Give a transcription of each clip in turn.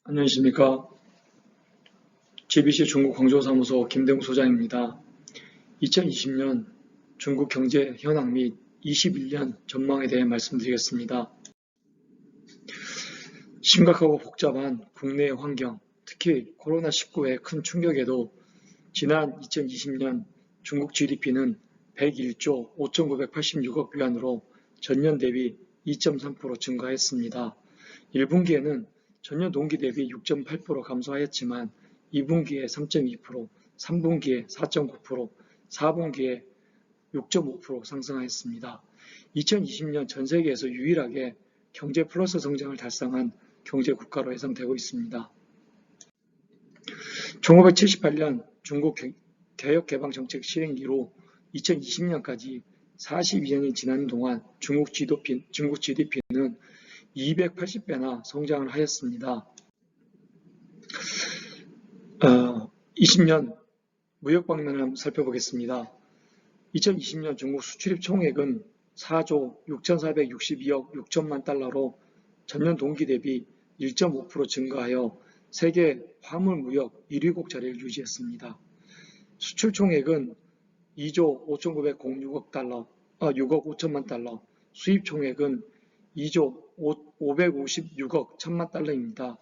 안녕하십니까. GBC 중국 광저우사무소 김대웅 소장입니다. 2020년 중국 경제 현황 및 21년 전망에 대해 말씀드리겠습니다. 심각하고 복잡한 국내 환경, 특히 코로나19의 큰 충격에도 지난 2020년 중국 GDP는 101조 5,986억 위안으로 전년 대비 2.3% 증가했습니다. 1분기에는 전년 동기 대비 6.8% 감소하였지만 2분기에 3.2%, 3분기에 4.9%, 4분기에 6.5% 상승하였습니다. 2020년 전 세계에서 유일하게 경제 플러스 성장을 달성한 경제 국가로 예상되고 있습니다. 1978년 중국 개혁개방정책 시행 이후 2020년까지 42년이 지난 동안 중국 GDP는 280배나 성장을 하였습니다. 20년 무역 방면을 한번 살펴보겠습니다. 2020년 중국 수출입 총액은 4조 6,462억 6천만 달러로 전년 동기 대비 1.5% 증가하여 세계 화물 무역 1위국 자리를 유지했습니다. 수출 총액은 2조 5,906억 달러, 6억 5천만 달러, 수입 총액은 2조 556억 1천만 달러입니다.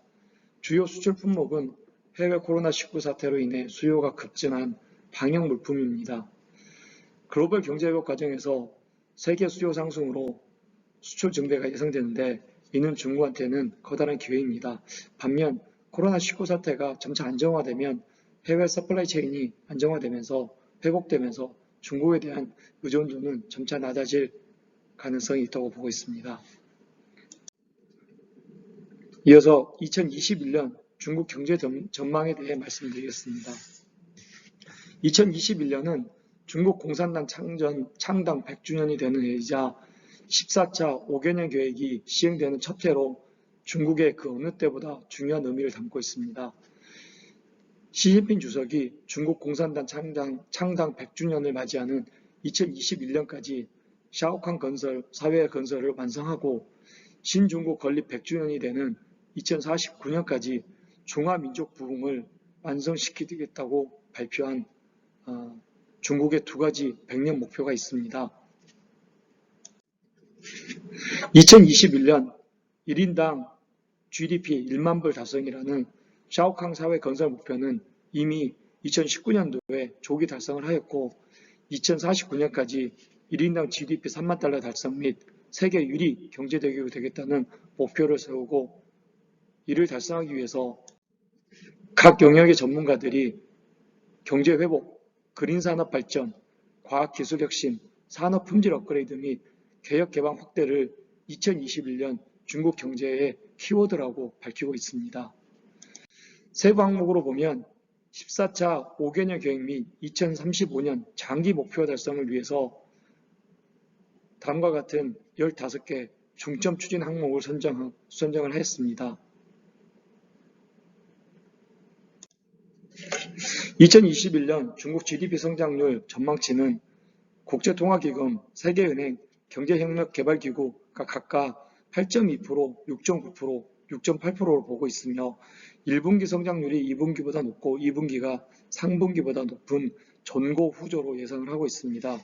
주요 수출 품목은 해외 코로나19 사태로 인해 수요가 급증한 방역 물품입니다. 글로벌 경제 회복 과정에서 세계 수요 상승으로 수출 증대가 예상되는데 이는 중국한테는 커다란 기회입니다. 반면 코로나19 사태가 점차 안정화되면 해외 서플라이 체인이 안정화되면서 회복되면서 중국에 대한 의존도는 점차 낮아질 가능성이 있다고 보고 있습니다. 이어서 2021년 중국 경제 전망에 대해 말씀드리겠습니다. 2021년은 중국 공산당 창당 100주년이 되는 해이자 14차 5개년 계획이 시행되는 첫 해로 중국의 그 어느 때보다 중요한 의미를 담고 있습니다. 시진핑 주석이 중국 공산당 창당 100주년을 맞이하는 2021년까지 샤오캉 건설, 사회 건설을 완성하고 신중국 건립 100주년이 되는 2049년까지 중화민족 부흥을 완성시키겠다고 발표한 중국의 두 가지 100년 목표가 있습니다. 2021년 1인당 GDP 1만 불 달성이라는 샤오캉 사회 건설 목표는 이미 2019년도에 조기 달성을 하였고 2049년까지 1인당 GDP 3만 달러 달성 및 세계 유리 경제대국이 되겠다는 목표를 세우고 이를 달성하기 위해서 각 영역의 전문가들이 경제 회복, 그린 산업 발전, 과학 기술 혁신, 산업 품질 업그레이드 및 개혁 개방 확대를 2021년 중국 경제의 키워드라고 밝히고 있습니다. 세부 항목으로 보면 14차 5개년 계획 및 2035년 장기 목표 달성을 위해서 다음과 같은 15개 중점 추진 항목을 선정을 했습니다. 2021년 중국 GDP 성장률 전망치는 국제통화기금, 세계은행, 경제협력개발기구가 각각 8.2%, 6.9%, 6.8%로 보고 있으며 1분기 성장률이 2분기보다 높고 2분기가 상분기보다 높은 전고 후조로 예상을 하고 있습니다.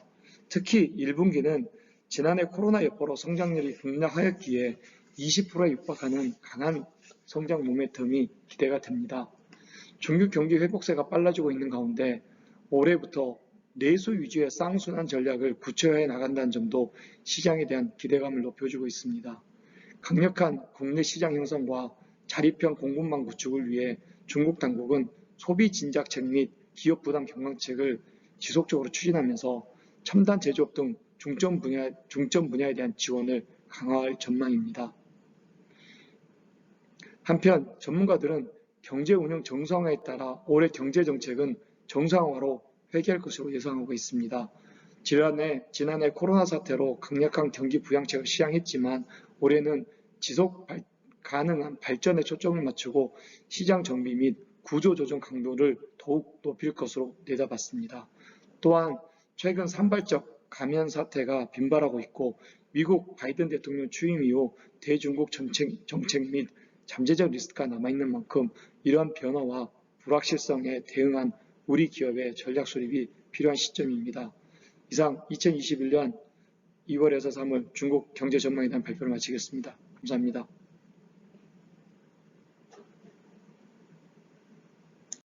특히 1분기는 지난해 코로나 여파로 성장률이 급락하였기에 20%에 육박하는 강한 성장 모멘텀이 기대가 됩니다. 중국 경기 회복세가 빨라지고 있는 가운데 올해부터 내수 위주의 쌍순환 전략을 구체화해 나간다는 점도 시장에 대한 기대감을 높여주고 있습니다. 강력한 국내 시장 형성과 자립형 공급망 구축을 위해 중국 당국은 소비 진작책 및 기업 부담 경감책을 지속적으로 추진하면서 첨단 제조업 등 중점 분야에 대한 지원을 강화할 전망입니다. 한편 전문가들은 경제 운영 정상화에 따라 올해 경제 정책은 정상화로 회귀할 것으로 예상하고 있습니다. 지난해 코로나 사태로 강력한 경기 부양책을 시행했지만 올해는 지속 가능한 발전에 초점을 맞추고 시장 정비 및 구조 조정 강도를 더욱 높일 것으로 내다봤습니다. 또한 최근 산발적 감염 사태가 빈발하고 있고 미국 바이든 대통령 취임 이후 대중국 정책 및 잠재적 리스크가 남아있는 만큼 이러한 변화와 불확실성에 대응한 우리 기업의 전략 수립이 필요한 시점입니다. 이상 2021년 2월에서 3월 중국 경제 전망에 대한 발표를 마치겠습니다. 감사합니다.